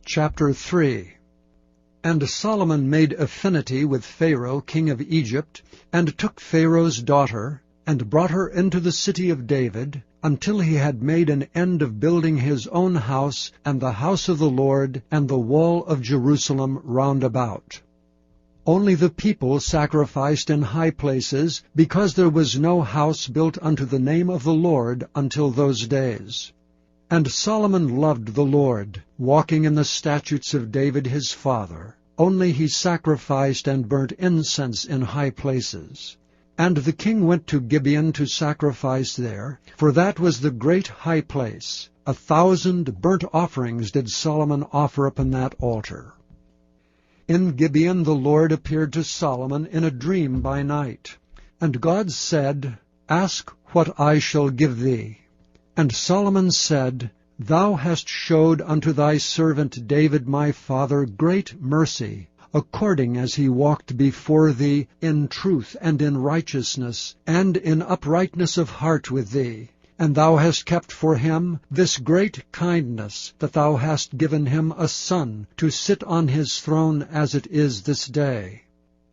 Chapter 3. And Solomon made affinity with Pharaoh king of Egypt, and took Pharaoh's daughter, and brought her into the city of David, until he had made an end of building his own house, and the house of the Lord, and the wall of Jerusalem round about. Only the people sacrificed in high places, because there was no house built unto the name of the Lord until those days. And Solomon loved the Lord, walking in the statutes of David his father. Only he sacrificed and burnt incense in high places. And the king went to Gibeon to sacrifice there, for that was the great high place. 1,000 burnt offerings did Solomon offer upon that altar. In Gibeon the Lord appeared to Solomon in a dream by night. And God said, Ask what I shall give thee. And Solomon said, Thou hast showed unto thy servant David my father great mercy, according as he walked before thee in truth and in righteousness, and in uprightness of heart with thee. And thou hast kept for him this great kindness, that thou hast given him a son to sit on his throne as it is this day.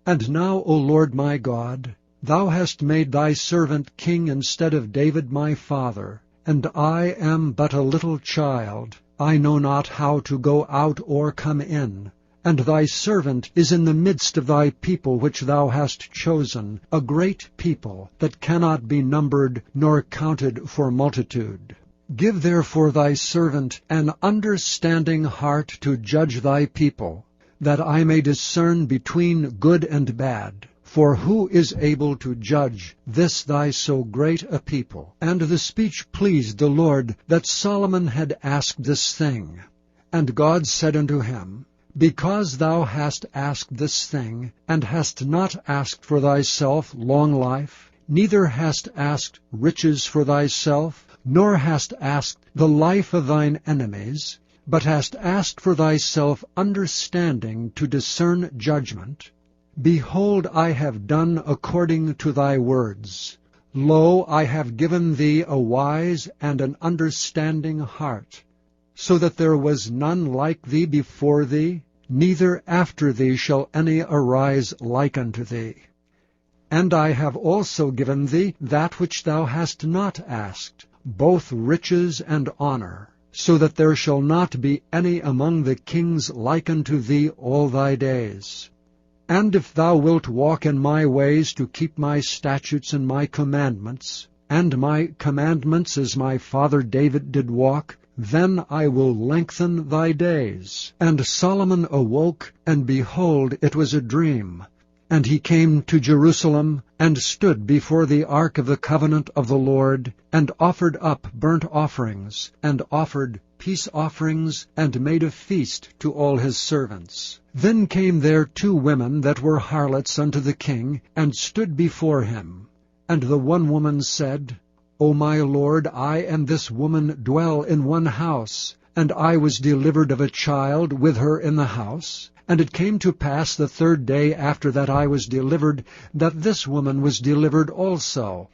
And now, O Lord my God, thou hast made thy servant king instead of David my father. And I am but a little child, I know not how to go out or come in. And thy servant is in the midst of thy people which thou hast chosen, a great people, that cannot be numbered nor counted for multitude. Give therefore thy servant an understanding heart to judge thy people, that I may discern between good and bad. For who is able to judge this thy so great a people? And the speech pleased the Lord, that Solomon had asked this thing. And God said unto him, Because thou hast asked this thing, and hast not asked for thyself long life, neither hast asked riches for thyself, nor hast asked the life of thine enemies, but hast asked for thyself understanding to discern judgment, behold, I have done according to thy words. Lo, I have given thee a wise and an understanding heart, so that there was none like thee before thee, neither after thee shall any arise like unto thee. And I have also given thee that which thou hast not asked, both riches and honor, so that there shall not be any among the kings like unto thee all thy days. And if thou wilt walk in my ways to keep my statutes and my commandments, and my commandments as my father David did walk, then I will lengthen thy days. And Solomon awoke, and behold, it was a dream. And he came to Jerusalem, and stood before the ark of the covenant of the Lord, and offered up burnt offerings, and offered peace offerings, and made a feast to all his servants. Then came there 2 women that were harlots unto the king, and stood before him. And the one woman said, O my lord, I and this woman dwell in one house, and I was delivered of a child with her in the house. And it came to pass the 3rd day after that I was delivered, that this woman was delivered also.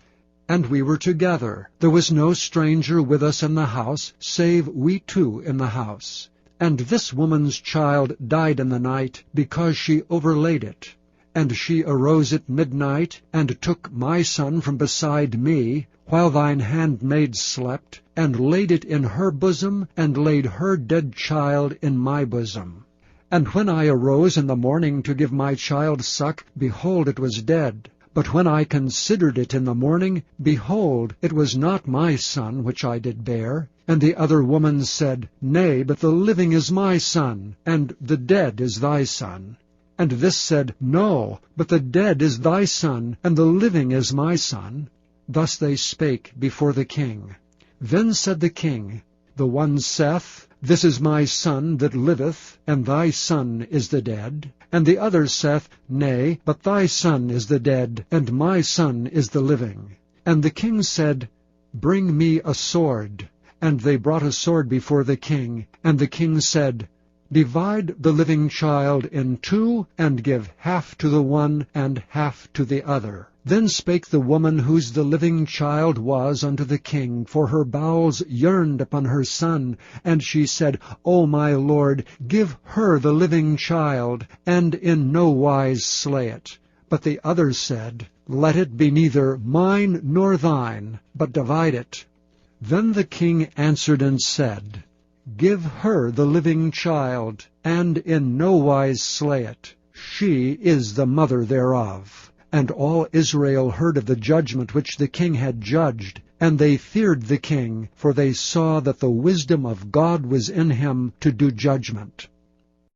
And we were together. There was no stranger with us in the house, save we 2 in the house. And this woman's child died in the night, because she overlaid it. And she arose at midnight, and took my son from beside me, while thine handmaid slept, and laid it in her bosom, and laid her dead child in my bosom. And when I arose in the morning to give my child suck, behold, it was dead. But when I considered it in the morning, behold, it was not my son which I did bear. And the other woman said, Nay, but the living is my son, and the dead is thy son. And this said, No, but the dead is thy son, and the living is my son. Thus they spake before the king. Then said the king, The one saith, This is my son that liveth, and thy son is the dead. And the other saith, Nay, but thy son is the dead, and my son is the living. And the king said, Bring me a sword. And they brought a sword before the king. And the king said, Divide the living child in two, and give half to the one and half to the other. Then spake the woman whose the living child was unto the king, for her bowels yearned upon her son. And she said, O my lord, give her the living child, and in no wise slay it. But the other said, Let it be neither mine nor thine, but divide it. Then the king answered and said, Give her the living child, and in no wise slay it. She is the mother thereof. And all Israel heard of the judgment which the king had judged, and they feared the king, for they saw that the wisdom of God was in him to do judgment.